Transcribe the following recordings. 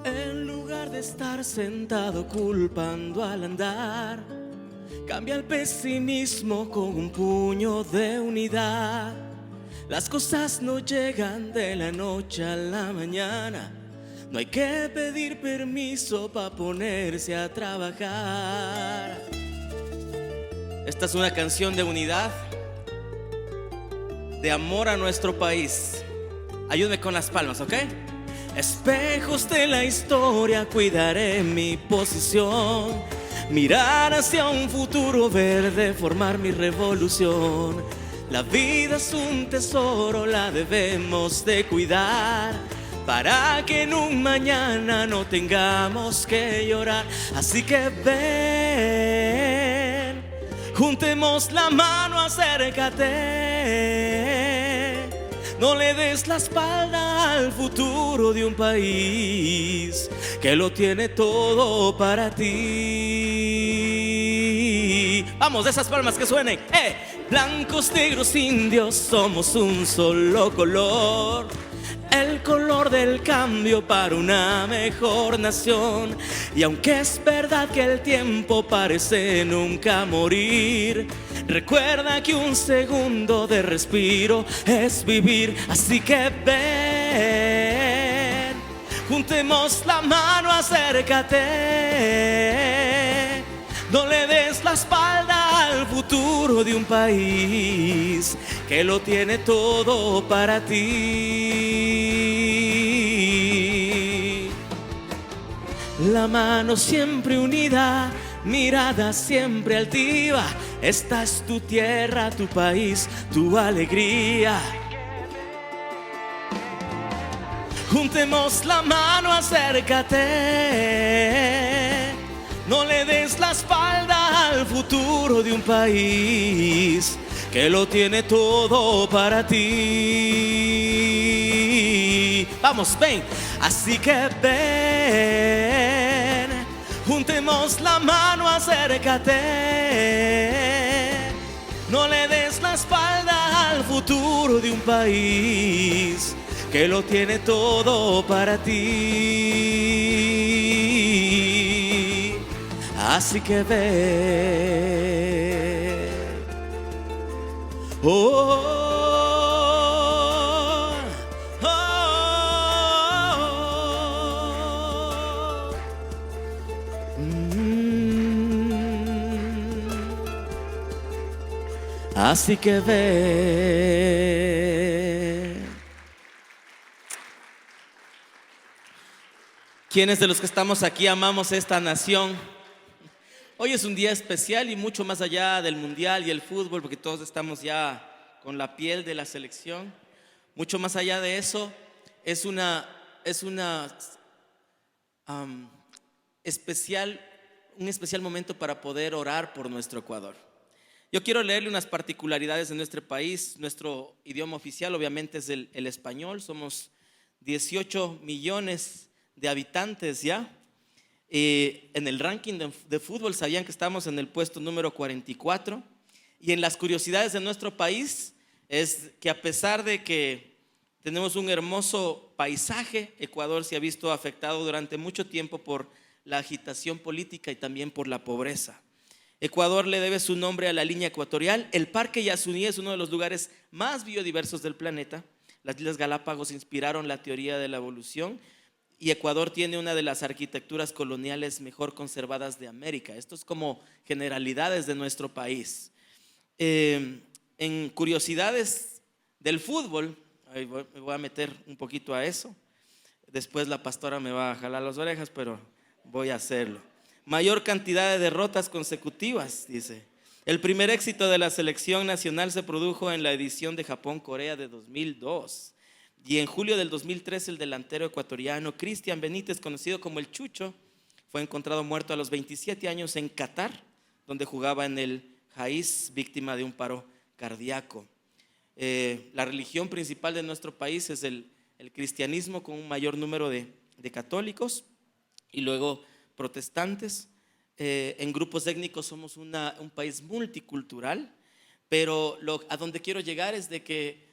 En lugar de estar sentado culpando al andar, cambia el pesimismo con un puño de unidad. Las cosas no llegan de la noche a la mañana. No hay que pedir permiso para ponerse a trabajar. Esta es una canción de unidad, de amor a nuestro país. Ayúdame con las palmas, ¿ok? Espejos de la historia, cuidaré mi posición. Mirar hacia un futuro verde, formar mi revolución. La vida es un tesoro, la debemos de cuidar, para que en un mañana no tengamos que llorar. Así que ven, juntemos la mano, acércate. No le des la espalda al futuro de un país que lo tiene todo para ti. Vamos, esas palmas que suenen. Blancos, negros, indios, somos un solo color. El color del cambio para una mejor nación. Y aunque es verdad que el tiempo parece nunca morir, recuerda que un segundo de respiro es vivir. Así que ven, juntemos la mano, acércate. No le des la espalda al futuro de un país que lo tiene todo para ti. La mano siempre unida, mirada siempre altiva. Esta es tu tierra, tu país, tu alegría. Juntemos la mano, acércate. No le des la espalda al futuro de un país que lo tiene todo para ti. Vamos, ven. Así que ven, juntemos la mano, acércate. No le des la espalda al futuro de un país que lo tiene todo para ti. Así que ven. Oh, oh, oh. Así que ven. ¿Quiénes de los que estamos aquí amamos esta nación? Hoy es un día especial y mucho más allá del mundial y el fútbol, porque todos estamos ya con la piel de la selección. Mucho más allá de eso, es una un especial momento para poder orar por nuestro Ecuador. Yo quiero leerle unas particularidades de nuestro país. Nuestro idioma oficial obviamente es el español. Somos 18 millones de habitantes ya. En el ranking de fútbol sabían que estamos en el puesto número 44. Y en las curiosidades de nuestro país es que a pesar de que tenemos un hermoso paisaje, Ecuador se ha visto afectado durante mucho tiempo por la agitación política y también por la pobreza. Ecuador le debe su nombre a la línea ecuatorial. El Parque Yasuní es uno de los lugares más biodiversos del planeta. Las Islas Galápagos inspiraron la teoría de la evolución y Ecuador tiene una de las arquitecturas coloniales mejor conservadas de América. Esto es como generalidades de nuestro país. En curiosidades del fútbol, me voy a meter un poquito a eso. Después la pastora me va a jalar las orejas, pero voy a hacerlo. Mayor cantidad de derrotas consecutivas, dice. El primer éxito de la selección nacional se produjo en la edición de Japón-Corea de 2002. Y en julio del 2003 el delantero ecuatoriano Cristian Benítez, conocido como el Chucho, fue encontrado muerto a los 27 años en Qatar, donde jugaba en el Jaiz, víctima de un paro cardíaco. La religión principal de nuestro país es el cristianismo, con un mayor número de católicos y luego protestantes. En grupos étnicos somos un país multicultural, pero a donde quiero llegar es de que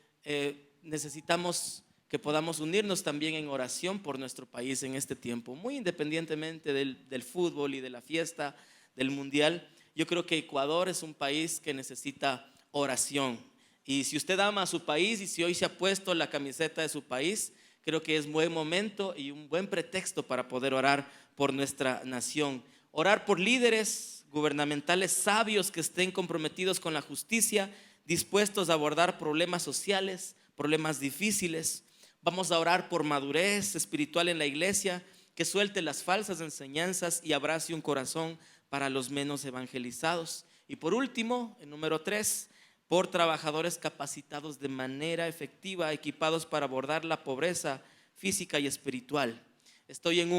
necesitamos que podamos unirnos también en oración por nuestro país en este tiempo, muy independientemente del fútbol y de la fiesta del mundial. Yo creo que Ecuador es un país que necesita oración. Y si usted ama a su país y si hoy se ha puesto la camiseta de su país, creo que es buen momento y un buen pretexto para poder orar por nuestra nación. Orar por líderes gubernamentales sabios que estén comprometidos con la justicia, dispuestos a abordar problemas sociales, problemas difíciles. Vamos a orar por madurez espiritual en la iglesia, que suelte las falsas enseñanzas y abrace un corazón para los menos evangelizados. Y por último, el número 3, por trabajadores capacitados de manera efectiva, equipados para abordar la pobreza física y espiritual. Estoy en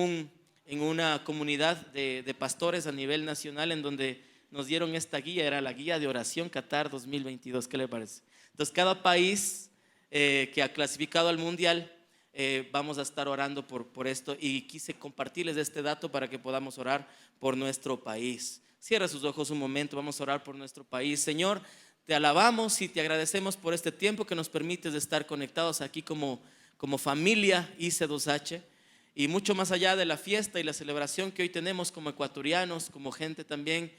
una comunidad de pastores a nivel nacional en donde nos dieron esta guía, era la guía de oración Qatar 2022. ¿Qué le parece? Entonces, cada país que ha clasificado al mundial, vamos a estar orando por esto, y quise compartirles este dato para que podamos orar por nuestro país. Cierra sus ojos un momento, vamos a orar por nuestro país. Señor, te alabamos y te agradecemos por este tiempo que nos permites de estar conectados aquí como familia IC2H, y mucho más allá de la fiesta y la celebración que hoy tenemos como ecuatorianos, como gente también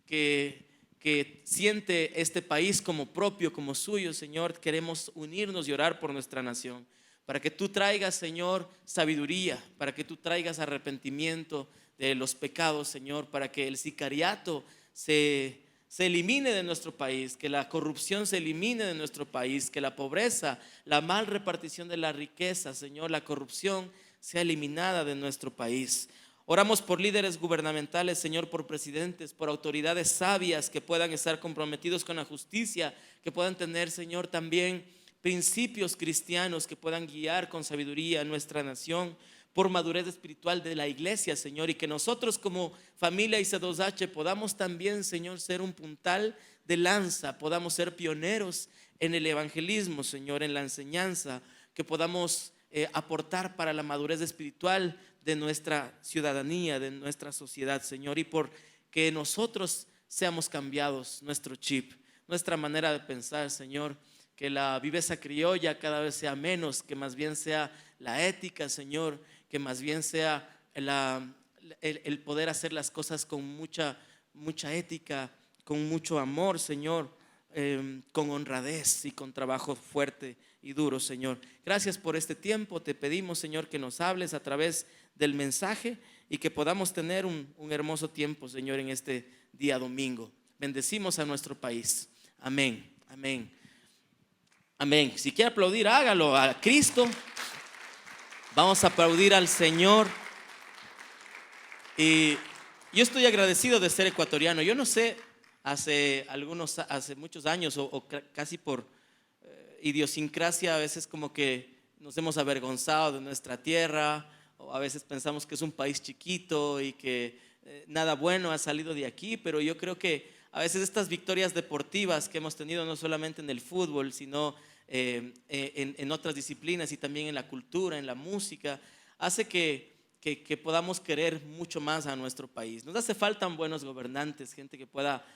que siente este país como propio, como suyo. Señor, queremos unirnos y orar por nuestra nación, para que tú traigas, Señor, sabiduría, para que tú traigas arrepentimiento de los pecados, Señor, para que el sicariato se elimine de nuestro país, que la corrupción se elimine de nuestro país, que la pobreza, la mal repartición de la riqueza, Señor, la corrupción sea eliminada de nuestro país. Oramos por líderes gubernamentales, Señor, por presidentes, por autoridades sabias que puedan estar comprometidos con la justicia, que puedan tener, Señor, también principios cristianos que puedan guiar con sabiduría a nuestra nación, por madurez espiritual de la iglesia, Señor, y que nosotros como familia IC2H podamos también, Señor, ser un puntal de lanza, podamos ser pioneros en el evangelismo, Señor, en la enseñanza, que podamos aportar para la madurez espiritual de nuestra ciudadanía, de nuestra sociedad, Señor, y por que nosotros seamos cambiados, nuestro chip, nuestra manera de pensar, Señor, que la viveza criolla cada vez sea menos, que más bien sea la ética, Señor, que más bien sea el poder hacer las cosas con mucha ética, con mucho amor, Señor, con honradez y con trabajo fuerte y duro, Señor. Gracias por este tiempo. Te pedimos, Señor, que nos hables a través del mensaje y que podamos tener un hermoso tiempo, Señor, en este día domingo. Bendecimos a nuestro país. Amén, amén, amén. Si quiere aplaudir, hágalo a Cristo. Vamos a aplaudir al Señor. Y yo estoy agradecido de ser ecuatoriano. Yo no sé, hace muchos años o casi por idiosincrasia, a veces como que nos hemos avergonzado de nuestra tierra, o a veces pensamos que es un país chiquito y que nada bueno ha salido de aquí. Pero yo creo que a veces estas victorias deportivas que hemos tenido, no solamente en el fútbol, sino en otras disciplinas y también en la cultura, en la música, hace que podamos querer mucho más a nuestro país. Nos hace falta buenos gobernantes, gente que pueda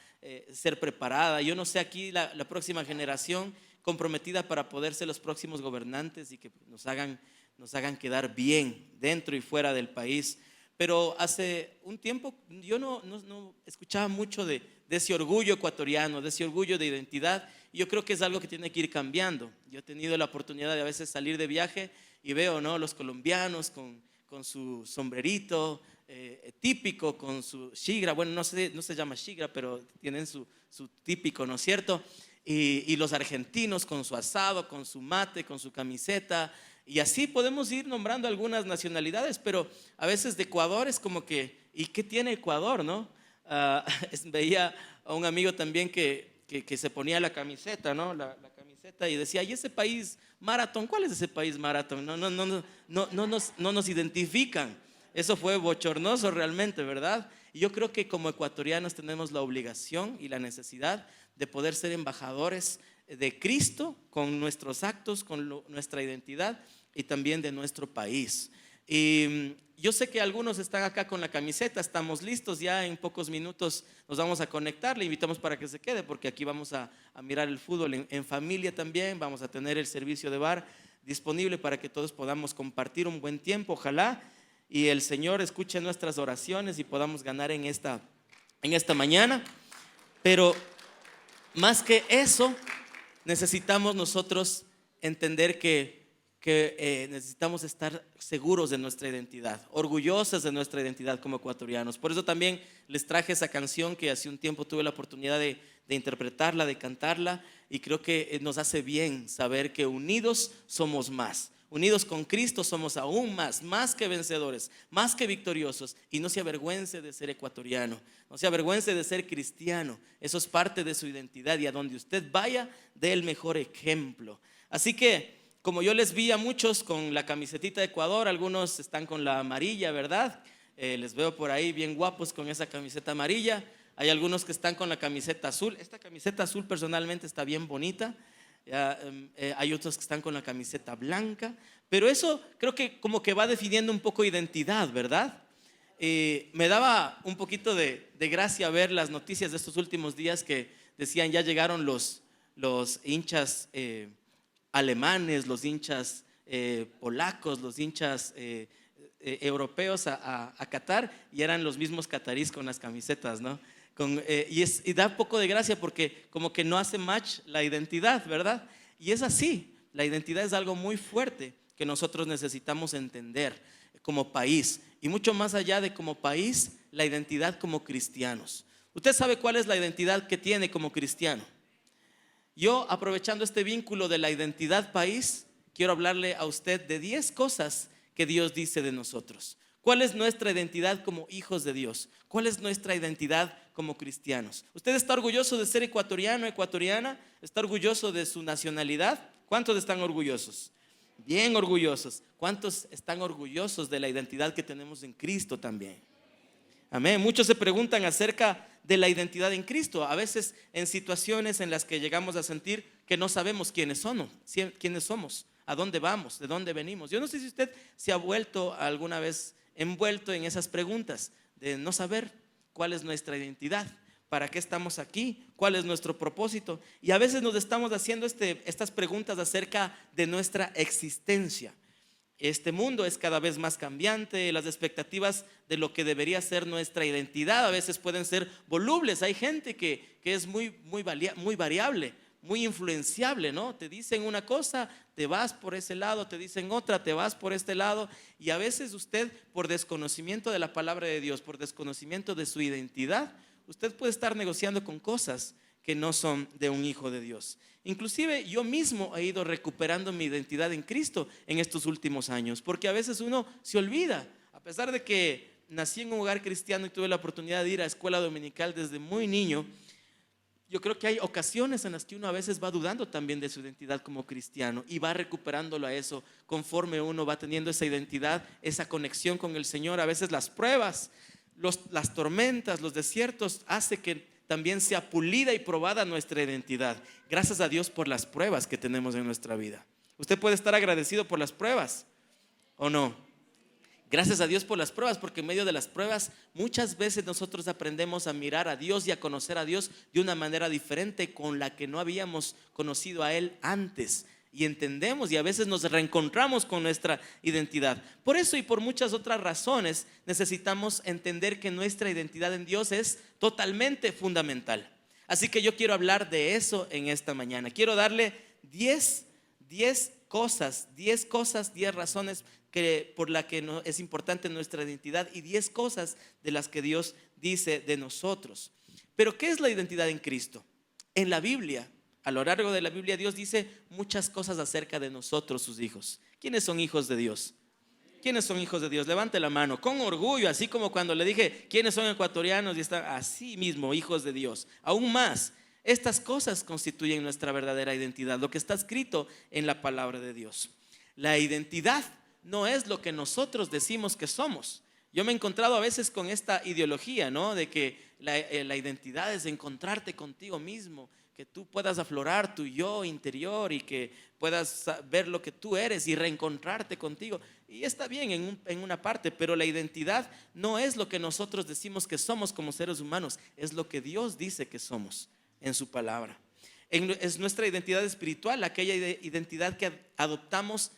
ser preparada. Yo no sé aquí la próxima generación comprometida para poder ser los próximos gobernantes y que nos hagan quedar bien dentro y fuera del país. Pero hace un tiempo yo no escuchaba mucho de ese orgullo ecuatoriano, de ese orgullo de identidad. Y yo creo que es algo que tiene que ir cambiando. Yo he tenido la oportunidad de a veces salir de viaje y veo, ¿no?, los colombianos con su sombrerito típico, con su shigra. Bueno, no se llama shigra, pero tienen su típico, ¿no es cierto? Y los argentinos con su asado, con su mate, con su camiseta. Y así podemos ir nombrando algunas nacionalidades, pero a veces de Ecuador es como que, ¿y qué tiene Ecuador, no? Veía a un amigo también que se ponía la camiseta, ¿no? La camiseta, y decía, ¿y ese país Marathon? ¿Cuál es ese país Marathon? No nos identifican. Eso fue bochornoso realmente, ¿verdad? Y yo creo que como ecuatorianos tenemos la obligación y la necesidad de poder ser embajadores de Cristo con nuestros actos, con nuestra identidad y también de nuestro país. Y yo sé que algunos están acá con la camiseta, estamos listos, ya en pocos minutos nos vamos a conectar. Le invitamos para que se quede, porque aquí vamos a mirar el fútbol en familia también. Vamos a tener el servicio de bar disponible para que todos podamos compartir un buen tiempo, ojalá, y el Señor escuche nuestras oraciones y podamos ganar en esta mañana. Pero más que eso, necesitamos nosotros entender que necesitamos estar seguros de nuestra identidad, orgullosos de nuestra identidad como ecuatorianos. Por eso también les traje esa canción que hace un tiempo tuve la oportunidad de interpretarla, de cantarla, y creo que nos hace bien saber que unidos somos más. Unidos con Cristo somos aún más que vencedores, más que victoriosos. Y no se avergüence de ser ecuatoriano, no se avergüence de ser cristiano. Eso es parte de su identidad, y a donde usted vaya, dé el mejor ejemplo. Así que, como yo les vi a muchos con la camisetita de Ecuador, algunos están con la amarilla, ¿verdad? Les veo por ahí bien guapos con esa camiseta amarilla. Hay algunos que están con la camiseta azul. Esta camiseta azul personalmente está bien bonita. Hay otros que están con la camiseta blanca, pero eso creo que como que va definiendo un poco identidad, ¿verdad? Me daba un poquito de gracia ver las noticias de estos últimos días que decían ya llegaron los hinchas alemanes, los hinchas polacos, los hinchas europeos a Qatar, y eran los mismos catarís con las camisetas, ¿no? Y da un poco de gracia porque como que no hace match la identidad, ¿verdad? Y es así, la identidad es algo muy fuerte que nosotros necesitamos entender como país, y mucho más allá de como país, la identidad como cristianos. ¿Usted sabe cuál es la identidad que tiene como cristiano? Yo, aprovechando este vínculo de la identidad país, quiero hablarle a usted de 10 cosas que Dios dice de nosotros. ¿Cuál es nuestra identidad como hijos de Dios? ¿Cuál es nuestra identidad como cristianos? ¿Usted está orgulloso de ser ecuatoriano, ecuatoriana? ¿Está orgulloso de su nacionalidad? ¿Cuántos están orgullosos? Bien orgullosos. ¿Cuántos están orgullosos de la identidad que tenemos en Cristo también? Amén. Muchos se preguntan acerca de la identidad en Cristo, a veces en situaciones en las que llegamos a sentir que no sabemos quiénes somos, a dónde vamos, de dónde venimos. Yo no sé si usted se ha vuelto alguna vez envuelto en esas preguntas de no saber cuál es nuestra identidad, para qué estamos aquí, cuál es nuestro propósito, y a veces nos estamos haciendo estas preguntas acerca de nuestra existencia. Este mundo es cada vez más cambiante, las expectativas de lo que debería ser nuestra identidad a veces pueden ser volubles. Hay gente que es muy variable, muy influenciable, ¿no? Te dicen una cosa, te vas por ese lado, te dicen otra, te vas por este lado, y a veces usted, por desconocimiento de la palabra de Dios, por desconocimiento de su identidad, usted puede estar negociando con cosas que no son de un hijo de Dios. Inclusive yo mismo he ido recuperando mi identidad en Cristo en estos últimos años, porque a veces uno se olvida, a pesar de que nací en un hogar cristiano y tuve la oportunidad de ir a escuela dominical desde muy niño. Yo creo que hay ocasiones en las que uno a veces va dudando también de su identidad como cristiano, y va recuperándolo a eso conforme uno va teniendo esa identidad, esa conexión con el Señor. A veces las pruebas, las tormentas, los desiertos hace que también sea pulida y probada nuestra identidad. Gracias a Dios por las pruebas que tenemos en nuestra vida. ¿Usted puede estar agradecido por las pruebas o no? Gracias a Dios por las pruebas, porque en medio de las pruebas muchas veces nosotros aprendemos a mirar a Dios y a conocer a Dios de una manera diferente con la que no habíamos conocido a Él antes. Y entendemos y a veces nos reencontramos con nuestra identidad. Por eso y por muchas otras razones necesitamos entender que nuestra identidad en Dios es totalmente fundamental. Así que yo quiero hablar de eso en esta mañana. Quiero darle 10 cosas, 10 razones por las que es importante nuestra identidad, y 10 cosas de las que Dios dice de nosotros. Pero ¿qué es la identidad en Cristo? En la Biblia, a lo largo de la Biblia, Dios dice muchas cosas acerca de nosotros, sus hijos. ¿Quiénes son hijos de Dios? ¿Quiénes son hijos de Dios? Levante la mano con orgullo, así como cuando le dije quiénes son ecuatorianos, y están así mismo, hijos de Dios. Aún más, estas cosas constituyen nuestra verdadera identidad, lo que está escrito en la palabra de Dios. La identidad no es lo que nosotros decimos que somos. Yo me he encontrado a veces con esta ideología, ¿no? De que la identidad es encontrarte contigo mismo, que tú puedas aflorar tu yo interior y que puedas ver lo que tú eres y reencontrarte contigo. Y está bien en una parte, pero la identidad no es lo que nosotros decimos que somos como seres humanos, es lo que Dios dice que somos en su palabra. Es nuestra identidad espiritual, aquella identidad que adoptamos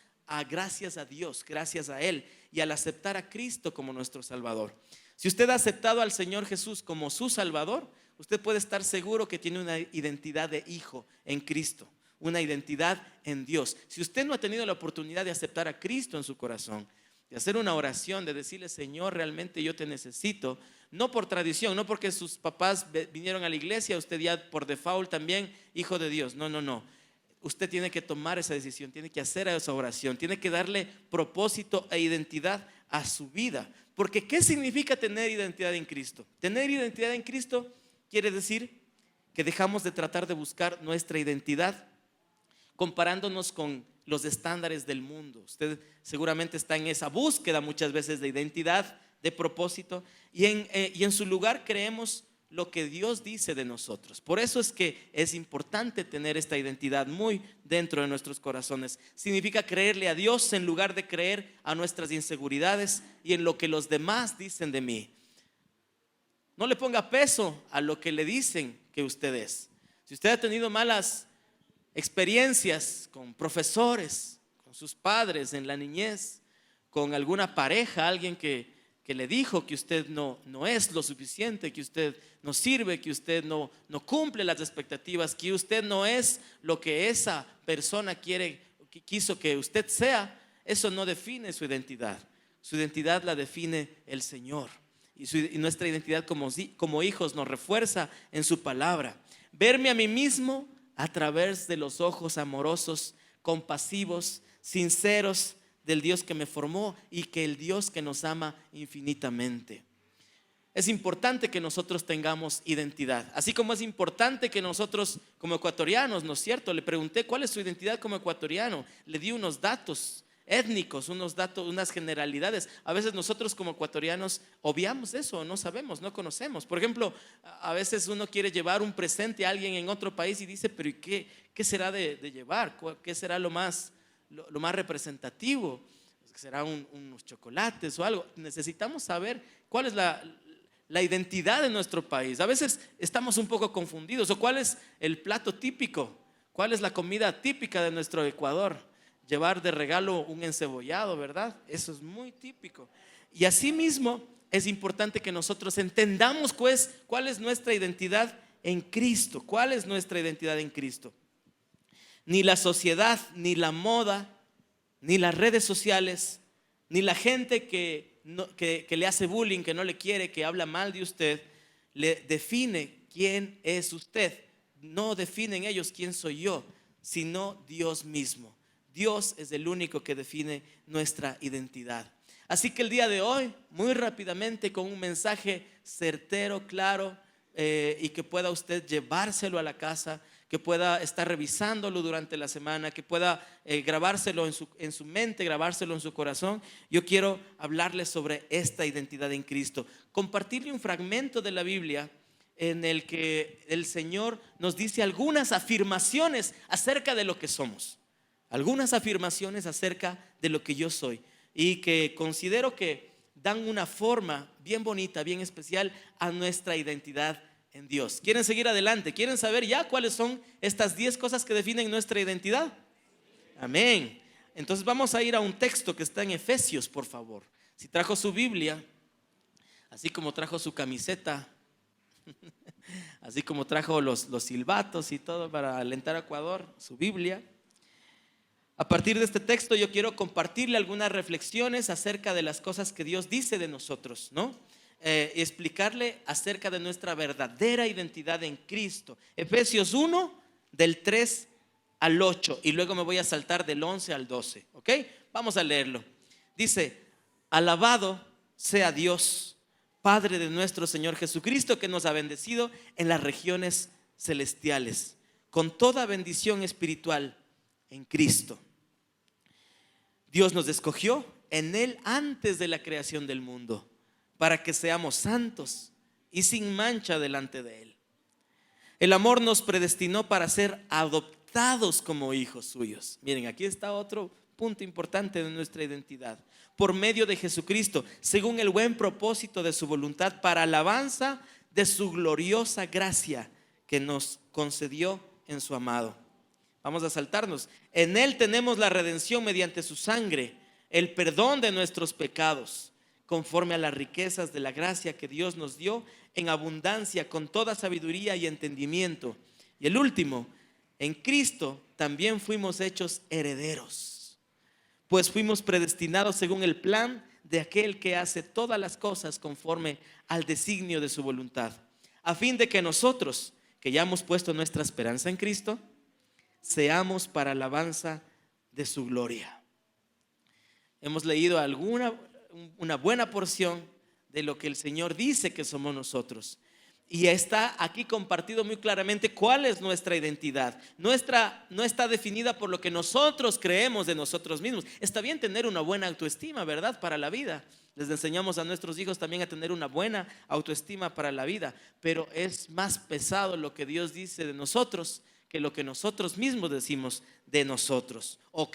gracias a Dios, gracias a Él y al aceptar a Cristo como nuestro Salvador. Si usted ha aceptado al Señor Jesús como su Salvador, usted puede estar seguro que tiene una identidad de hijo en Cristo, una identidad en Dios. Si usted no ha tenido la oportunidad de aceptar a Cristo en su corazón, de hacer una oración, de decirle: Señor, realmente yo te necesito, no por tradición, no porque sus papás vinieron a la iglesia, usted ya por default también hijo de Dios. No. Usted tiene que tomar esa decisión, tiene que hacer esa oración, tiene que darle propósito e identidad a su vida. Porque ¿qué significa tener identidad en Cristo? Tener identidad en Cristo quiere decir que dejamos de tratar de buscar nuestra identidad comparándonos con los estándares del mundo. Usted seguramente está en esa búsqueda muchas veces de identidad, de propósito, y en su lugar creemos lo que Dios dice de nosotros. Por eso es que es importante tener esta identidad muy dentro de nuestros corazones. Significa creerle a Dios en lugar de creer a nuestras inseguridades y en lo que los demás dicen de mí. No le ponga peso a lo que le dicen que usted es. Si usted ha tenido malas experiencias con profesores, con sus padres en la niñez, con alguna pareja, alguien que le dijo que usted no es lo suficiente, que usted no sirve, que usted no cumple las expectativas, que usted no es lo que esa persona quiso que usted sea, eso no define su identidad. Su identidad la define el Señor. Y nuestra identidad como hijos nos refuerza en su palabra. Verme a mí mismo a través de los ojos amorosos, compasivos, sinceros del Dios que me formó y que el Dios que nos ama infinitamente. Es importante que nosotros tengamos identidad, así como es importante que nosotros como ecuatorianos, ¿no es cierto? Le pregunté cuál es su identidad como ecuatoriano, le di unos datos étnicos, unos datos, unas generalidades. A veces nosotros como ecuatorianos obviamos eso, no sabemos, no conocemos. Por ejemplo, a veces uno quiere llevar un presente a alguien en otro país y dice: pero ¿y qué será de llevar? ¿Qué será lo más representativo? ¿Será unos chocolates o algo? Necesitamos saber cuál es la identidad de nuestro país. A veces estamos un poco confundidos. ¿O cuál es el plato típico? ¿Cuál es la comida típica de nuestro Ecuador? Llevar de regalo un encebollado, ¿verdad? Eso es muy típico. Y asimismo es importante que nosotros entendamos cuál es nuestra identidad en Cristo. ¿Cuál es nuestra identidad en Cristo? Ni la sociedad, ni la moda, ni las redes sociales, ni la gente que le hace bullying, que no le quiere, que habla mal de usted, le define quién es usted. No definen ellos quién soy yo, sino Dios mismo. Dios es el único que define nuestra identidad. Así que el día de hoy, muy rápidamente, con un mensaje certero, claro, y que pueda usted llevárselo a la casa, que pueda estar revisándolo durante la semana, que pueda grabárselo en su mente, grabárselo en su corazón. Yo quiero hablarles sobre esta identidad en Cristo, compartirle un fragmento de la Biblia en el que el Señor nos dice algunas afirmaciones acerca de lo que somos. Algunas afirmaciones acerca de lo que yo soy y que considero que dan una forma bien bonita, bien especial a nuestra identidad en Dios. ¿Quieren seguir adelante? ¿Quieren saber ya cuáles son estas 10 cosas que definen nuestra identidad? Amén. Entonces vamos a ir a un texto que está en Efesios, por favor. Si trajo su Biblia, así como trajo su camiseta, así como trajo los silbatos y todo para alentar a Ecuador, su Biblia. A partir de este texto yo quiero compartirle algunas reflexiones acerca de las cosas que Dios dice de nosotros, ¿no? Y explicarle acerca de nuestra verdadera identidad en Cristo. Efesios 1, del 3 al 8, y luego me voy a saltar del 11 al 12, ¿ok? Vamos a leerlo. Dice: alabado sea Dios, Padre de nuestro Señor Jesucristo, que nos ha bendecido en las regiones celestiales con toda bendición espiritual en Cristo. Dios nos escogió en Él antes de la creación del mundo, para que seamos santos y sin mancha delante de Él. El amor nos predestinó para ser adoptados como hijos suyos. Miren, aquí está otro punto importante de nuestra identidad. Por medio de Jesucristo, según el buen propósito de su voluntad, para alabanza de su gloriosa gracia que nos concedió en su amado. Vamos a saltarnos. En Él tenemos la redención mediante su sangre, el perdón de nuestros pecados, conforme a las riquezas de la gracia que Dios nos dio en abundancia, con toda sabiduría y entendimiento. Y el último, en Cristo también fuimos hechos herederos, pues fuimos predestinados según el plan de aquel que hace todas las cosas conforme al designio de su voluntad, a fin de que nosotros, que ya hemos puesto nuestra esperanza en Cristo, seamos para alabanza de su gloria. Hemos leído una buena porción de lo que el Señor dice que somos nosotros. Y está aquí compartido muy claramente cuál es nuestra identidad. No está definida por lo que nosotros creemos de nosotros mismos. Está bien tener una buena autoestima, ¿verdad? Para la vida. Les enseñamos a nuestros hijos también a tener una buena autoestima para la vida. Pero es más pesado lo que Dios dice de nosotros que lo que nosotros mismos decimos de nosotros, o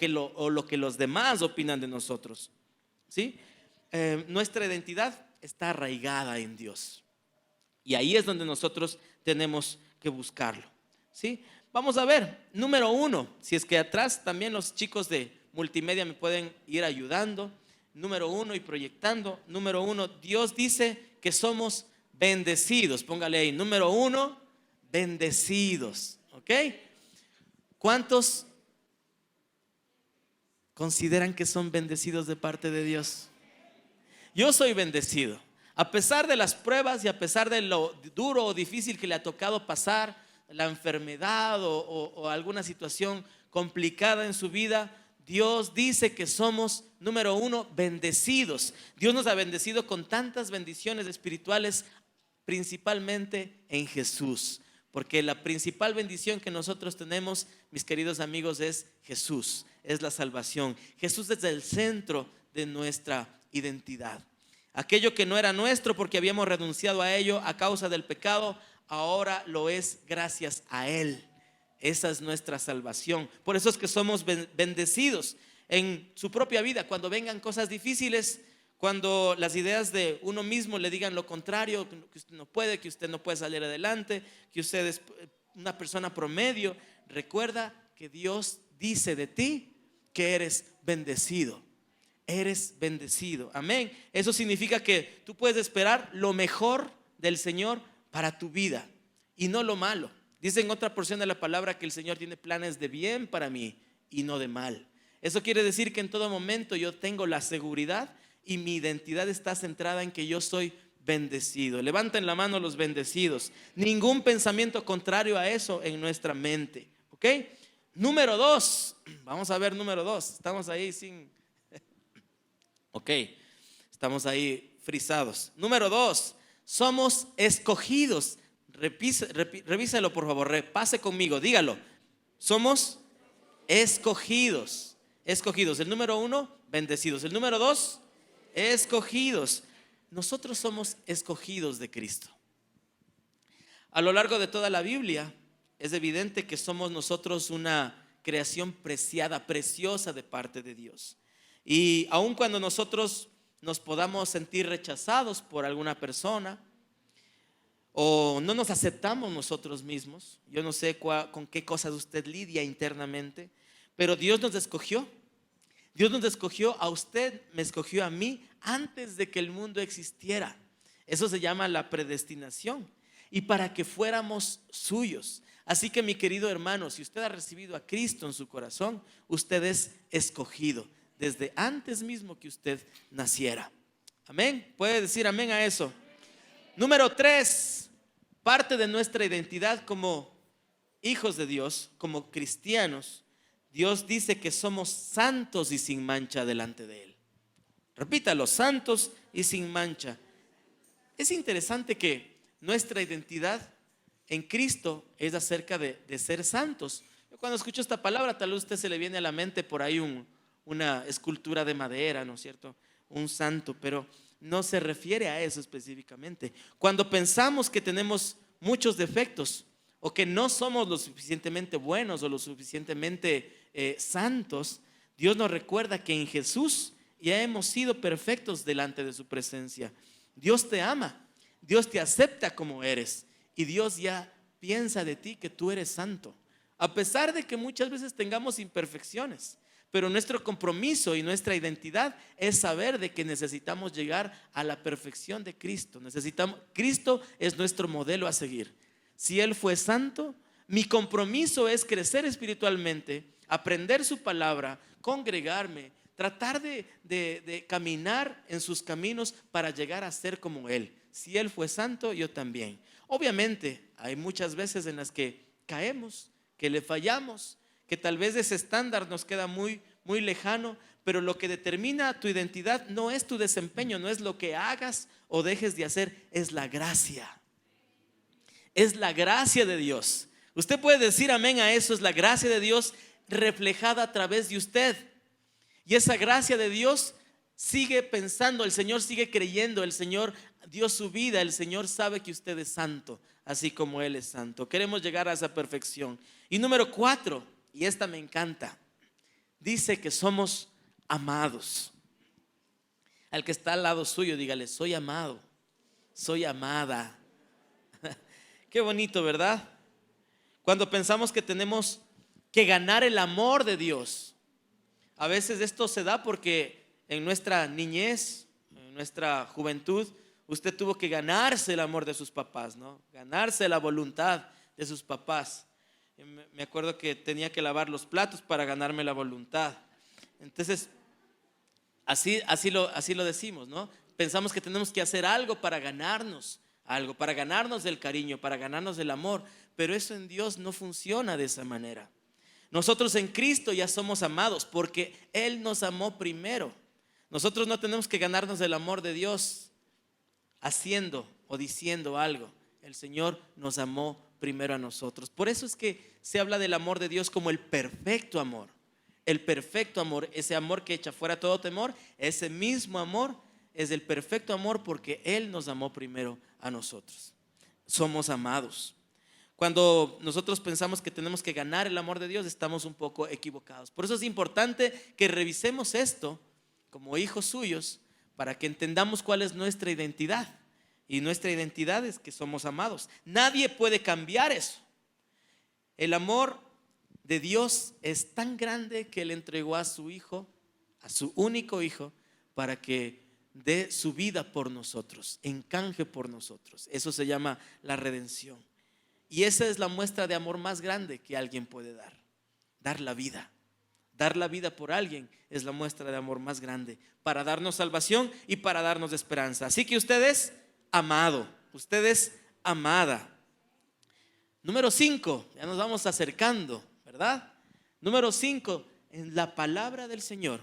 lo que los demás opinan de nosotros, ¿sí? Nuestra identidad está arraigada en Dios, y ahí es donde nosotros tenemos que buscarlo, ¿sí? Vamos a ver, número 1, si es que atrás también los chicos de multimedia me pueden ir ayudando. Número 1 y proyectando. Número 1, Dios dice que somos bendecidos. Póngale ahí, número 1, bendecidos. ¿Ok? ¿Cuántos consideran que son bendecidos de parte de Dios? Yo soy bendecido. A pesar de las pruebas y a pesar de lo duro o difícil que le ha tocado pasar, la enfermedad o alguna situación complicada en su vida, Dios dice que somos, número 1, bendecidos. Dios nos ha bendecido con tantas bendiciones espirituales, principalmente en Jesús. Porque la principal bendición que nosotros tenemos, mis queridos amigos, es Jesús, es la salvación. Jesús es el centro de nuestra identidad. Aquello que no era nuestro porque habíamos renunciado a ello a causa del pecado, ahora lo es gracias a Él. Esa es nuestra salvación. Por eso es que somos bendecidos en su propia vida. Cuando vengan cosas difíciles, cuando las ideas de uno mismo le digan lo contrario, que usted no puede, que usted no puede salir adelante, que usted es una persona promedio, recuerda que Dios dice de ti que eres bendecido. Eres bendecido, amén. Eso significa que tú puedes esperar lo mejor del Señor para tu vida y no lo malo. Dice en otra porción de la palabra que el Señor tiene planes de bien para mí y no de mal. Eso quiere decir que en todo momento yo tengo la seguridad y mi identidad está centrada en que yo soy bendecido. Levanten la mano los bendecidos. Ningún pensamiento contrario a eso en nuestra mente. ¿Ok? Número 2. Vamos a ver número 2. Estamos ahí sin... Ok. Estamos ahí frisados. Número 2. Somos escogidos. Revíselo por favor. Repase conmigo. Dígalo. Somos escogidos. Escogidos. El número 1, bendecidos. El número 2, escogidos. Nosotros somos escogidos de Cristo. A lo largo de toda la Biblia es evidente que somos nosotros una creación preciada, preciosa de parte de Dios. Y aun cuando nosotros nos podamos sentir rechazados por alguna persona o no nos aceptamos nosotros mismos, yo no sé con qué cosas usted lidia internamente, pero Dios nos escogió. Dios nos escogió a usted, me escogió a mí antes de que el mundo existiera. Eso se llama la predestinación. Y para que fuéramos suyos. Así que mi querido hermano, si usted ha recibido a Cristo en su corazón, usted es escogido desde antes mismo que usted naciera. Amén. ¿Puede decir amén a eso? Número 3, parte de nuestra identidad como hijos de Dios, como cristianos. Dios dice que somos santos y sin mancha delante de Él. Repítalo, santos y sin mancha. Es interesante que nuestra identidad en Cristo es acerca de ser santos. Yo cuando escucho esta palabra, tal vez a usted se le viene a la mente por ahí una escultura de madera, ¿no es cierto? Un santo, pero no se refiere a eso específicamente. Cuando pensamos que tenemos muchos defectos o que no somos lo suficientemente buenos o lo suficientemente santos, Dios nos recuerda que en Jesús ya hemos sido perfectos delante de su presencia. Dios te ama, Dios te acepta como eres y Dios ya piensa de ti que tú eres santo. a pesar de que muchas veces tengamos imperfecciones. Pero nuestro compromiso y nuestra identidad es saber de que necesitamos llegar a la perfección de Cristo. Cristo es nuestro modelo a seguir. Si Él fue santo, mi compromiso es crecer espiritualmente, aprender su palabra, congregarme, tratar de caminar en sus caminos para llegar a ser como Él. Si Él fue santo, yo también. Obviamente hay muchas veces en las que caemos, que le fallamos, que tal vez ese estándar nos queda muy lejano, pero lo que determina tu identidad no es tu desempeño, no es lo que hagas o dejes de hacer, es la gracia. Es la gracia de Dios. Usted puede decir amén a eso, es la gracia de Dios reflejada a través de usted. Y esa gracia de Dios sigue pensando, el Señor sigue creyendo, el Señor dio su vida, el Señor sabe que usted es santo, así como Él es santo. Queremos llegar a esa perfección. Y número 4, y esta me encanta, dice que somos amados. Al que está al lado suyo, dígale: soy amado, soy amada. Qué bonito, ¿verdad? Cuando pensamos que tenemos que ganar el amor de Dios, a veces esto se da porque en nuestra niñez, en nuestra juventud, usted tuvo que ganarse el amor de sus papás, ¿no? Ganarse la voluntad de sus papás. Me acuerdo que tenía que lavar los platos para ganarme la voluntad. Entonces, así lo decimos, ¿no? Pensamos que tenemos que hacer algo para ganarnos algo, para ganarnos el cariño, para ganarnos el amor. Pero eso en Dios no funciona de esa manera. Nosotros en Cristo ya somos amados porque Él nos amó primero. Nosotros no tenemos que ganarnos el amor de Dios haciendo o diciendo algo. El Señor nos amó primero a nosotros. Por eso es que se habla del amor de Dios como el perfecto amor. El perfecto amor, ese amor que echa fuera todo temor, ese mismo amor es el perfecto amor porque Él nos amó primero a nosotros. Somos amados. Cuando nosotros pensamos que tenemos que ganar el amor de Dios, estamos un poco equivocados. Por eso es importante que revisemos esto como hijos suyos para que entendamos cuál es nuestra identidad. Y nuestra identidad es que somos amados. Nadie puede cambiar eso. El amor de Dios es tan grande que Él entregó a su Hijo, a su único Hijo, para que dé su vida por nosotros, en canje por nosotros. Eso se llama la redención. Y esa es la muestra de amor más grande que alguien puede dar. Dar la vida. Dar la vida por alguien es la muestra de amor más grande, para darnos salvación y para darnos esperanza. Así que usted es amado, usted es amada. Número 5, ya nos vamos acercando, ¿verdad? Número 5, en la palabra del Señor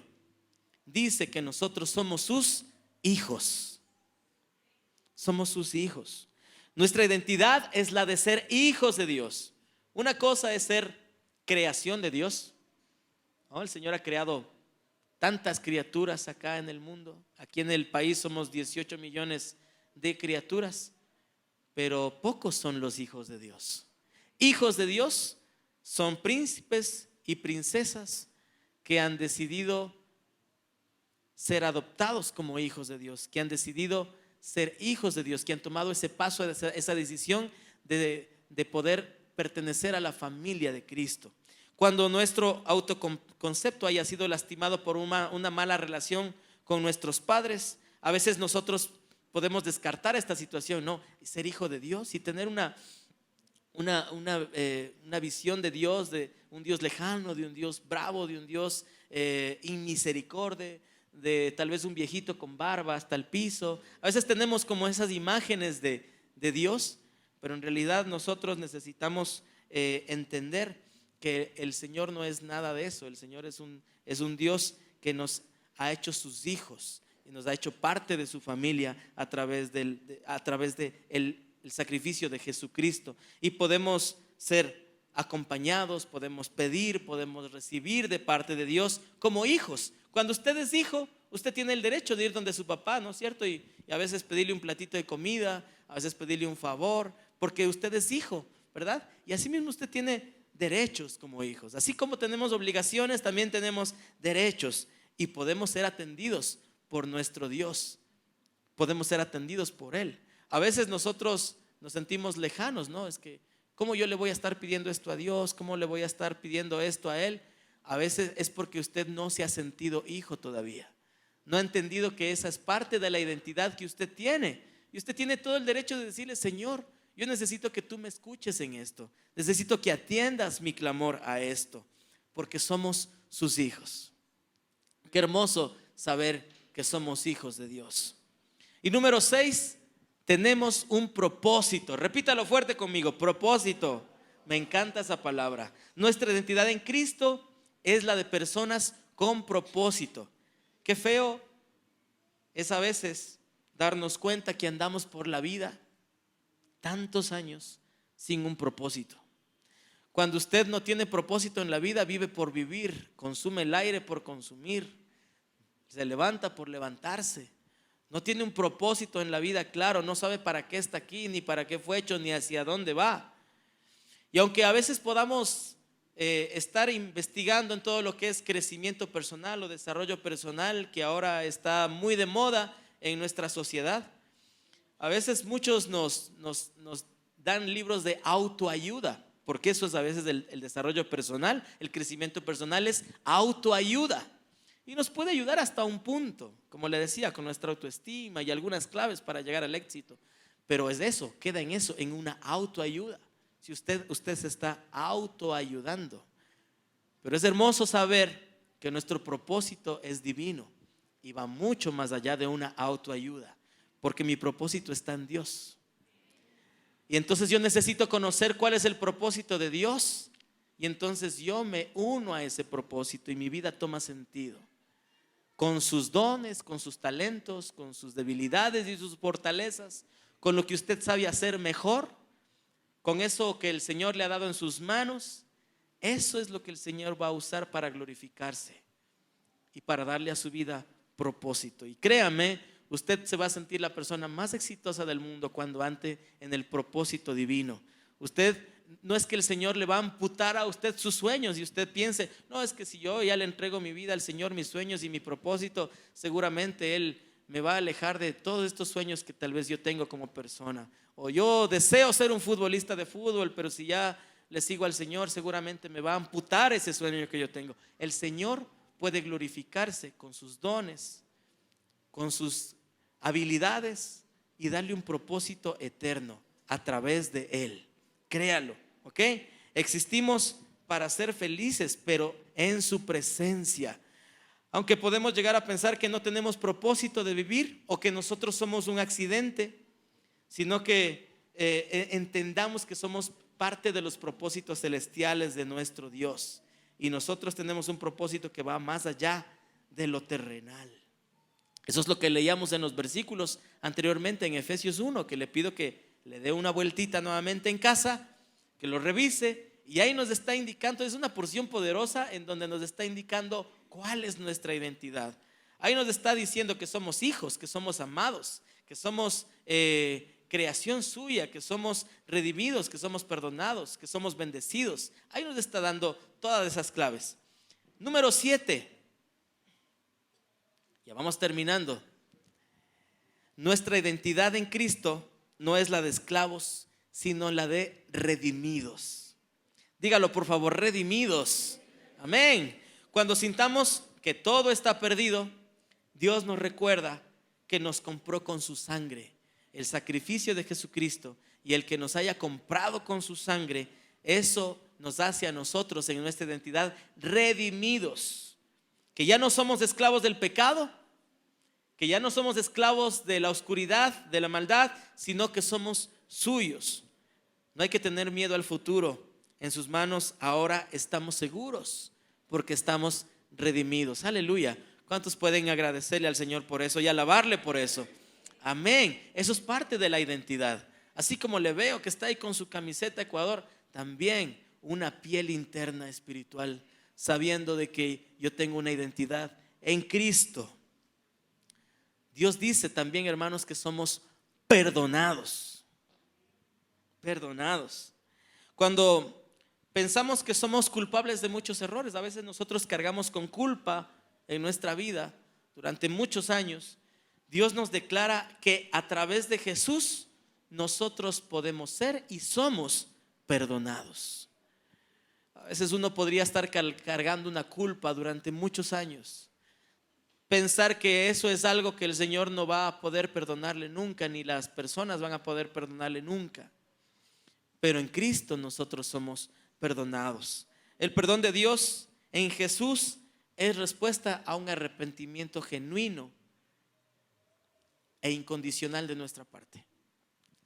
dice que nosotros somos sus hijos. Somos sus hijos. Nuestra identidad es la de ser hijos de Dios. Una cosa es ser creación de Dios, ¿no? El Señor ha creado tantas criaturas acá en el mundo. Aquí en el país somos 18 millones de criaturas, pero pocos son los hijos de Dios. Hijos de Dios son príncipes y princesas que han decidido ser adoptados como hijos de Dios, que han decidido ser hijos de Dios, que han tomado ese paso, esa decisión de poder pertenecer a la familia de Cristo. Cuando nuestro autoconcepto haya sido lastimado por una mala relación con nuestros padres, a veces nosotros podemos descartar esta situación, no, ser hijo de Dios y tener una visión de Dios, de un Dios lejano, de un Dios bravo, de un Dios inmisericordia, de tal vez un viejito con barba hasta el piso. A veces tenemos como esas imágenes de Dios, pero en realidad nosotros necesitamos entender que el Señor no es nada de eso. El Señor es un Dios que nos ha hecho sus hijos y nos ha hecho parte de su familia a través del sacrificio de Jesucristo. Y podemos ser acompañados, podemos pedir, podemos recibir de parte de Dios como hijos. Cuando usted es hijo, usted tiene el derecho de ir donde su papá, ¿no es cierto? Y a veces pedirle un platito de comida, a veces pedirle un favor, porque usted es hijo, ¿verdad? Y así mismo usted tiene derechos como hijos. Así como tenemos obligaciones, también tenemos derechos y podemos ser atendidos por nuestro Dios. Podemos ser atendidos por Él. A veces nosotros nos sentimos lejanos, ¿no? Es que ¿Cómo yo le voy a estar pidiendo esto a Dios? ¿Cómo le voy a estar pidiendo esto a Él? A veces es porque usted no se ha sentido hijo todavía. No ha entendido que esa es parte de la identidad que usted tiene. Y usted tiene todo el derecho de decirle: Señor, yo necesito que tú me escuches en esto. Necesito que atiendas mi clamor a esto, porque somos sus hijos. Qué hermoso saber que somos hijos de Dios. Y número 6, tenemos un propósito. Repítalo fuerte conmigo: propósito. Me encanta esa palabra. Nuestra identidad en Cristo es la de personas con propósito. Qué feo es a veces darnos cuenta que andamos por la vida tantos años sin un propósito. Cuando usted no tiene propósito en la vida, vive por vivir, consume el aire por consumir, se levanta por levantarse. No tiene un propósito en la vida claro, no sabe para qué está aquí, ni para qué fue hecho, ni hacia dónde va. Y aunque a veces podamos estar investigando en todo lo que es crecimiento personal o desarrollo personal, que ahora está muy de moda en nuestra sociedad, a veces muchos nos dan libros de autoayuda, porque eso es a veces el desarrollo personal. El crecimiento personal es autoayuda y nos puede ayudar hasta un punto, como le decía, con nuestra autoestima y algunas claves para llegar al éxito. Pero es eso, queda en eso, en una autoayuda. Si usted se está autoayudando. Pero es hermoso saber que nuestro propósito es divino y va mucho más allá de una autoayuda, porque mi propósito está en Dios. Y entonces yo necesito conocer cuál es el propósito de Dios, y entonces yo me uno a ese propósito y mi vida toma sentido, con sus dones, con sus talentos, con sus debilidades y sus fortalezas, con lo que usted sabe hacer mejor, con eso que el Señor le ha dado en sus manos. Eso es lo que el Señor va a usar para glorificarse y para darle a su vida propósito. Y créame, usted se va a sentir la persona más exitosa del mundo cuando ande en el propósito divino. Usted, no es que el Señor le va a amputar a usted sus sueños y usted piense: no, es que si yo ya le entrego mi vida al Señor, mis sueños y mi propósito, seguramente Él me va a alejar de todos estos sueños que tal vez yo tengo como persona. O yo deseo ser un futbolista de fútbol, pero si ya le sigo al Señor, seguramente me va a amputar ese sueño que yo tengo. El Señor puede glorificarse con sus dones, con sus habilidades, y darle un propósito eterno a través de Él. Créalo, ¿ok? Existimos para ser felices, pero en su presencia. Aunque podemos llegar a pensar que no tenemos propósito de vivir, o que nosotros somos un accidente, sino que entendamos que somos parte de los propósitos celestiales de nuestro Dios, y nosotros tenemos un propósito que va más allá de lo terrenal. Eso es lo que leíamos en los versículos anteriormente en Efesios 1, que le pido que le dé una vueltita nuevamente en casa, que lo revise, y ahí nos está indicando, es una porción poderosa en donde nos está indicando cuál es nuestra identidad. Ahí nos está diciendo que somos hijos, que somos amados, que somos creación suya, que somos redimidos, que somos perdonados, que somos bendecidos. Ahí nos está dando todas esas claves. Número 7. Ya vamos terminando. Nuestra identidad en Cristo no es la de esclavos, sino la de redimidos. Dígalo por favor: redimidos. Amén. Cuando sintamos que todo está perdido, Dios nos recuerda que nos compró con su sangre. El sacrificio de Jesucristo, y el que nos haya comprado con su sangre, eso nos hace a nosotros en nuestra identidad redimidos. Que ya no somos esclavos del pecado, que ya no somos esclavos de la oscuridad, de la maldad, sino que somos suyos. No hay que tener miedo al futuro. En sus manos ahora estamos seguros, porque estamos redimidos. Aleluya. ¿Cuántos pueden agradecerle al Señor por eso y alabarle por eso? Amén. Eso es parte de la identidad. Así como le veo que está ahí con su camiseta Ecuador, también una piel interna espiritual, sabiendo de que yo tengo una identidad en Cristo. Dios dice también, hermanos, que somos perdonados. Perdonados. Cuando pensamos que somos culpables de muchos errores, a veces nosotros cargamos con culpa en nuestra vida durante muchos años. Dios nos declara que a través de Jesús nosotros podemos ser y somos perdonados. A veces uno podría estar cargando una culpa durante muchos años, pensar que eso es algo que el Señor no va a poder perdonarle nunca, ni las personas van a poder perdonarle nunca. Pero en Cristo nosotros somos perdonados. El perdón de Dios en Jesús es respuesta a un arrepentimiento genuino e incondicional de nuestra parte.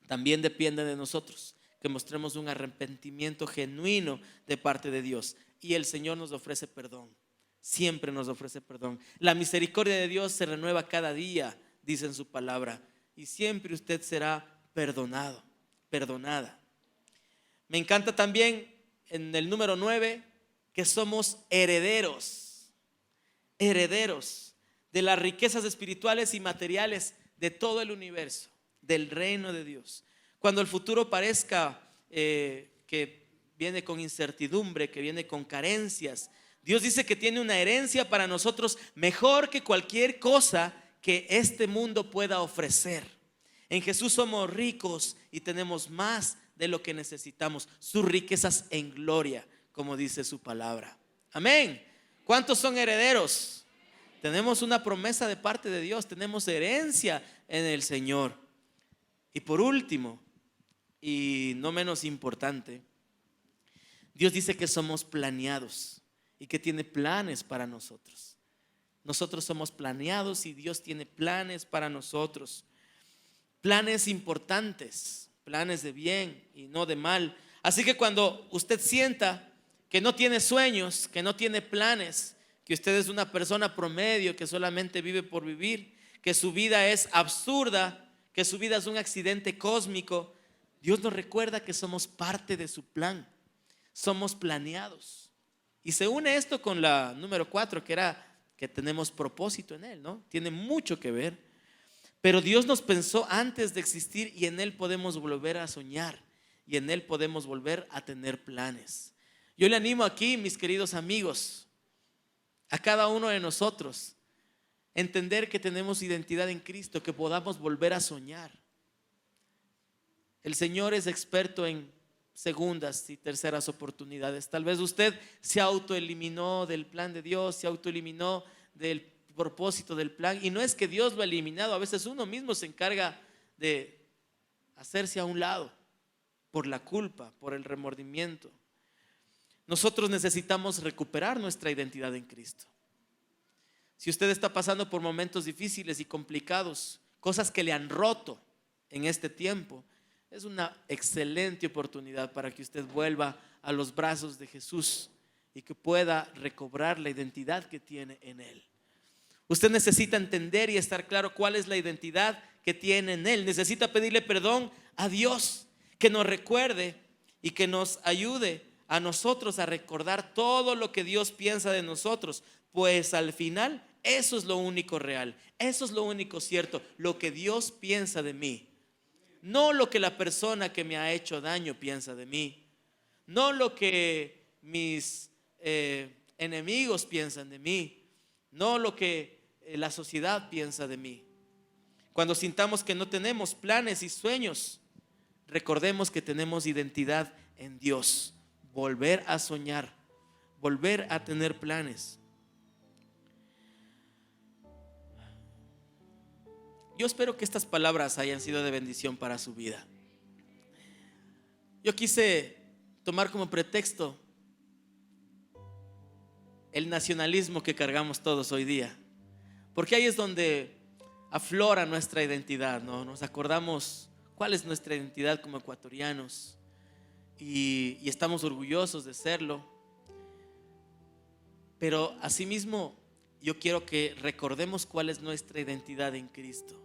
También depende de nosotros que mostremos un arrepentimiento genuino de parte de Dios. Y el Señor nos ofrece perdón. Siempre nos ofrece perdón. La misericordia de Dios se renueva cada día, dice en su palabra. Y siempre usted será perdonado, perdonada. Me encanta también en el número 9 que somos herederos. Herederos de las riquezas espirituales y materiales de todo el universo, del reino de Dios. Cuando el futuro parezca que viene con incertidumbre, que viene con carencias, Dios dice que tiene una herencia para nosotros mejor que cualquier cosa que este mundo pueda ofrecer. En Jesús somos ricos y tenemos más de lo que necesitamos, sus riquezas en gloria, como dice su palabra. Amén. ¿Cuántos son herederos? Tenemos una promesa de parte de Dios, tenemos herencia en el Señor. Y por último, y no menos importante, Dios dice que somos planeados y que tiene planes para nosotros. Nosotros somos planeados y Dios tiene planes para nosotros. Planes importantes, planes de bien y no de mal. Así que cuando usted sienta que no tiene sueños, que no tiene planes, que usted es una persona promedio que solamente vive por vivir, que su vida es absurda, que su vida es un accidente cósmico, Dios nos recuerda que somos parte de su plan. Somos planeados. Y se une esto con la número 4, que era que tenemos propósito en Él, ¿no? Tiene mucho que ver. Pero Dios nos pensó antes de existir y en Él podemos volver a soñar y en Él podemos volver a tener planes. Yo le animo aquí, mis queridos amigos, a cada uno de nosotros, entender que tenemos identidad en Cristo, que podamos volver a soñar. El Señor es experto en segundas y terceras oportunidades. Tal vez usted se autoeliminó del plan de Dios, se autoeliminó del propósito del plan, y no es que Dios lo ha eliminado, a veces uno mismo se encarga de hacerse a un lado por la culpa, por el remordimiento. Nosotros necesitamos recuperar nuestra identidad en Cristo. Si usted está pasando por momentos difíciles y complicados, cosas que le han roto en este tiempo, es una excelente oportunidad para que usted vuelva a los brazos de Jesús y que pueda recobrar la identidad que tiene en Él. Usted necesita entender y estar claro cuál es la identidad que tiene en Él. Necesita pedirle perdón a Dios, que nos recuerde y que nos ayude a nosotros a recordar todo lo que Dios piensa de nosotros, pues al final eso es lo único real, eso es lo único cierto, lo que Dios piensa de mí. No lo que la persona que me ha hecho daño piensa de mí, no lo que mis enemigos piensan de mí, no lo que la sociedad piensa de mí. Cuando sintamos que no tenemos planes y sueños, recordemos que tenemos identidad en Dios. Volver a soñar, volver a tener planes. Yo espero que estas palabras hayan sido de bendición para su vida. Yo quise tomar como pretexto el nacionalismo que cargamos todos hoy día, porque ahí es donde aflora nuestra identidad, ¿no? Nos acordamos cuál es nuestra identidad como ecuatorianos y estamos orgullosos de serlo. Pero asimismo yo quiero que recordemos cuál es nuestra identidad en Cristo.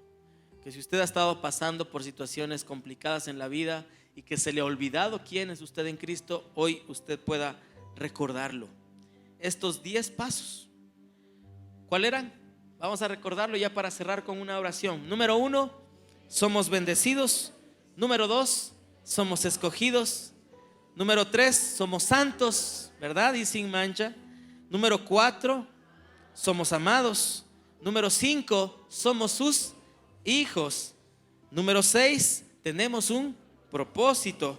Que si usted ha estado pasando por situaciones complicadas en la vida y que se le ha olvidado quién es usted en Cristo, hoy usted pueda recordarlo. Estos 10 pasos, ¿cuáles eran? Vamos a recordarlo ya para cerrar con una oración. Número 1, somos bendecidos. Número 2, somos escogidos. Número 3, somos santos, ¿verdad? Y sin mancha. Número 4, somos amados. Número 5, somos sus hijos. Número 6, tenemos un propósito.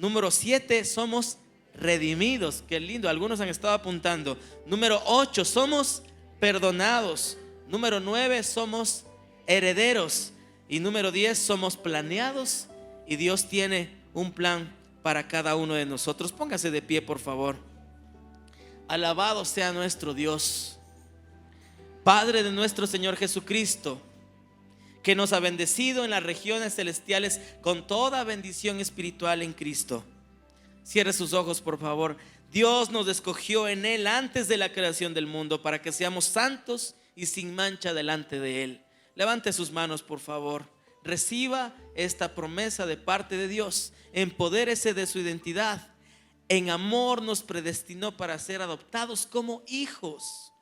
Número 7, somos redimidos. Qué lindo, algunos han estado apuntando. Número 8, somos perdonados. Número 9, somos herederos. Y número 10, somos planeados. Y Dios tiene un plan para cada uno de nosotros. Póngase de pie, por favor. Alabado sea nuestro Dios, Padre de nuestro Señor Jesucristo, que nos ha bendecido en las regiones celestiales con toda bendición espiritual en Cristo. Cierre sus ojos, por favor. Dios nos escogió en Él antes de la creación del mundo para que seamos santos y sin mancha delante de Él. Levante sus manos, por favor. Reciba esta promesa de parte de Dios. Empodérese de su identidad. En amor nos predestinó para ser adoptados como hijos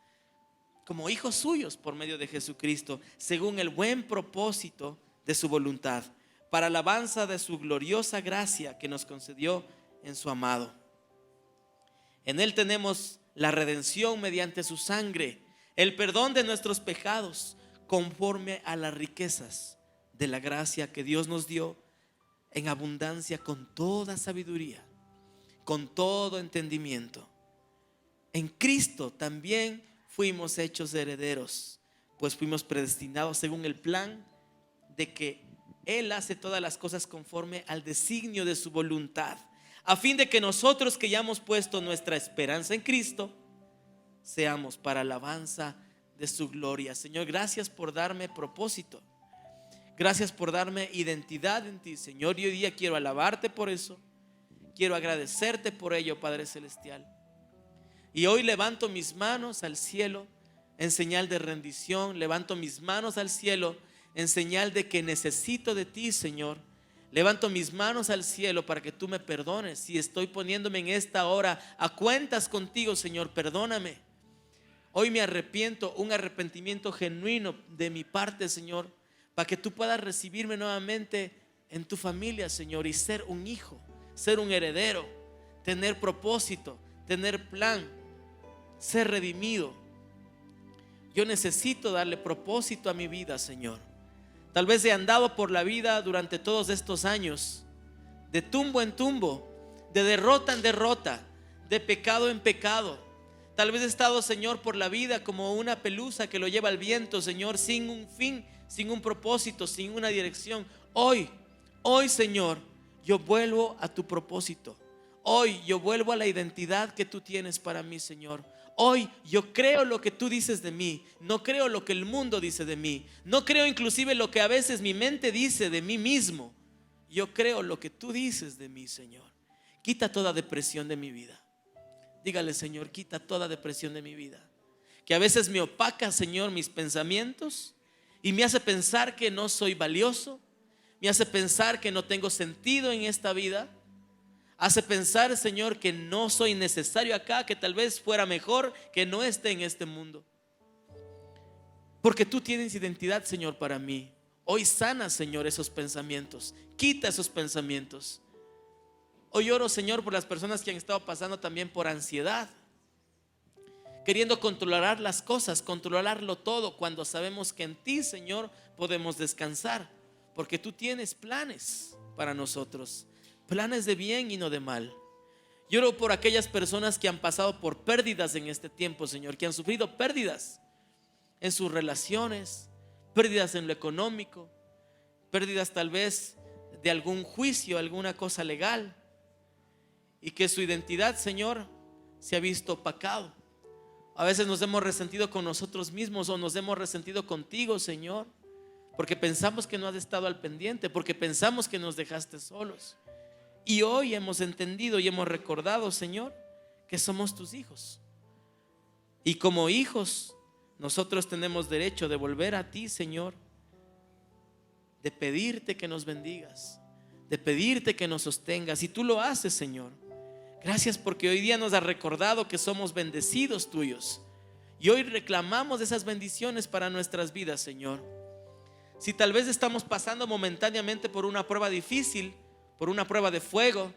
suyos por medio de Jesucristo, según el buen propósito de su voluntad, para alabanza de su gloriosa gracia que nos concedió en su amado. En Él tenemos la redención mediante su sangre, el perdón de nuestros pecados, conforme a las riquezas de la gracia que Dios nos dio en abundancia, con toda sabiduría, con todo entendimiento. En Cristo también fuimos hechos herederos, pues fuimos predestinados según el plan de que Él hace todas las cosas conforme al designio de su voluntad, a fin de que nosotros, que ya hemos puesto nuestra esperanza en Cristo, seamos para alabanza de su gloria. Señor, gracias por darme propósito. Gracias por darme identidad en ti, Señor. Y hoy día quiero alabarte por eso. Quiero agradecerte por ello, Padre Celestial. Y hoy levanto mis manos al cielo en señal de rendición. Levanto mis manos al cielo en señal de que necesito de ti, Señor. Levanto mis manos al cielo para que tú me perdones. Si estoy poniéndome en esta hora a cuentas contigo, Señor, perdóname. Hoy me arrepiento, un arrepentimiento genuino de mi parte, Señor, para que tú puedas recibirme nuevamente en tu familia, Señor, y ser un hijo, ser un heredero, tener propósito, tener plan, ser redimido. Yo necesito darle propósito a mi vida, Señor. Tal vez he andado por la vida durante todos estos años, de tumbo en tumbo, de derrota en derrota, de pecado en pecado. Tal vez he estado, Señor, por la vida como una pelusa que lo lleva el viento, Señor, sin un fin, sin un propósito, sin una dirección. Hoy, Señor, yo vuelvo a tu propósito. Hoy yo vuelvo a la identidad que tú tienes para mí, Señor. Hoy yo creo lo que tú dices de mí. No creo lo que el mundo dice de mí. No creo inclusive lo que a veces mi mente dice de mí mismo. Yo creo lo que tú dices de mí, Señor. Quita toda depresión de mi vida. Dígale, Señor, quita toda depresión de mi vida, que a veces me opaca, Señor, mis pensamientos y me hace pensar que no soy valioso. Me hace pensar que no tengo sentido en esta vida. Hace pensar, Señor, que no soy necesario acá, que tal vez fuera mejor que no esté en este mundo. Porque tú tienes identidad, Señor, para mí. Hoy sana, Señor, esos pensamientos. Quita esos pensamientos. Hoy oro, Señor, por las personas que han estado pasando también por ansiedad, queriendo controlar las cosas, controlarlo todo, cuando sabemos que en ti, Señor, podemos descansar. Porque tú tienes planes para nosotros, planes de bien y no de mal. Yo oro por aquellas personas que han pasado por pérdidas en este tiempo, Señor, que han sufrido pérdidas en sus relaciones, pérdidas en lo económico, pérdidas tal vez de algún juicio, alguna cosa legal, y que su identidad, Señor, se ha visto opacado. A veces nos hemos resentido con nosotros mismos o nos hemos resentido contigo, Señor, porque pensamos que no has estado al pendiente, porque pensamos que nos dejaste solos. Y hoy hemos entendido y hemos recordado, Señor, que somos tus hijos. Y como hijos, nosotros tenemos derecho de volver a ti, Señor, de pedirte que nos bendigas, de pedirte que nos sostengas. Y tú lo haces, Señor. Gracias porque hoy día nos has recordado que somos bendecidos tuyos. Y hoy reclamamos esas bendiciones para nuestras vidas, Señor. Si tal vez estamos pasando momentáneamente por una prueba difícil, por una prueba de fuego,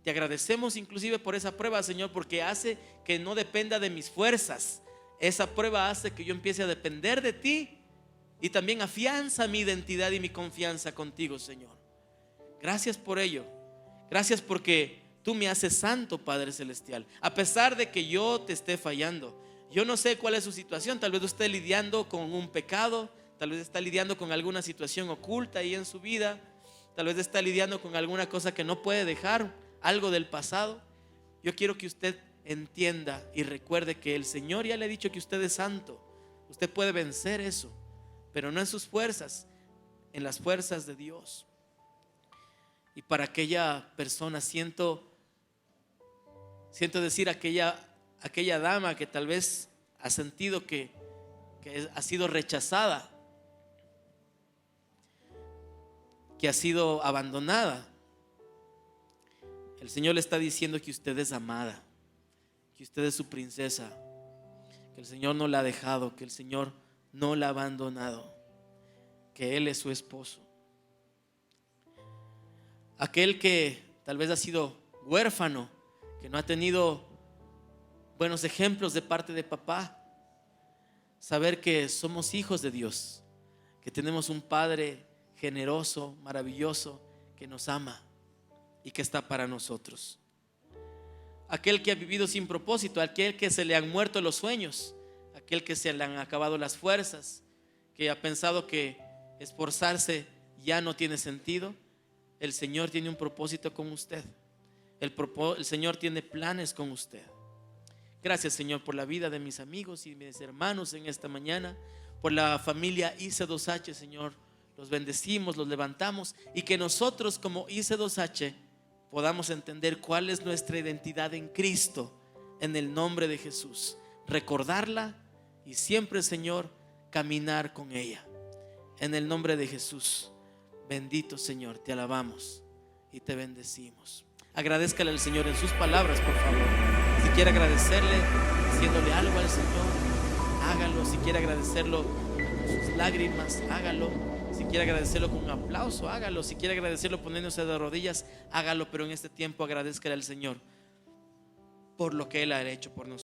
te agradecemos inclusive por esa prueba, Señor, porque hace que no dependa de mis fuerzas. Esa prueba hace que yo empiece a depender de ti y también afianza mi identidad y mi confianza contigo, Señor. Gracias por ello. Gracias porque tú me haces santo, Padre Celestial. A pesar de que yo te esté fallando, yo no sé cuál es su situación. Tal vez usted esté lidiando con un pecado, tal vez está lidiando con alguna situación oculta ahí en su vida, tal vez está lidiando con alguna cosa que no puede dejar, algo del pasado. Yo quiero que usted entienda y recuerde que el Señor ya le ha dicho que usted es santo. Usted puede vencer eso, pero no en sus fuerzas, en las fuerzas de Dios. Y para aquella persona siento decir, aquella dama que tal vez ha sentido que ha sido rechazada, que ha sido abandonada. El Señor le está diciendo que usted es amada, que usted es su princesa, que el Señor no la ha dejado, que el Señor no la ha abandonado, que Él es su esposo. Aquel que tal vez ha sido huérfano, que no ha tenido buenos ejemplos de parte de papá, saber que somos hijos de Dios, que tenemos un Padre generoso, maravilloso, que nos ama y que está para nosotros. Aquel que ha vivido sin propósito, aquel que se le han muerto los sueños, aquel que se le han acabado las fuerzas, que ha pensado que esforzarse ya no tiene sentido. El Señor tiene un propósito con usted. El Señor tiene planes con usted. Gracias, Señor, por la vida de mis amigos y mis hermanos en esta mañana, por la familia IC2H, Señor. Los bendecimos, los levantamos, y que nosotros como IC2H podamos entender cuál es nuestra identidad en Cristo, en el nombre de Jesús. Recordarla y siempre, Señor, caminar con ella. En el nombre de Jesús. Bendito Señor, te alabamos y te bendecimos. Agradézcale al Señor en sus palabras, por favor. Si quiere agradecerle diciéndole algo al Señor, hágalo. Si quiere agradecerlo con sus lágrimas, hágalo. Si quiere agradecerlo con un aplauso, hágalo. Si quiere agradecerlo poniéndose de rodillas, hágalo. Pero en este tiempo agradézcale al Señor por lo que Él ha hecho por nosotros.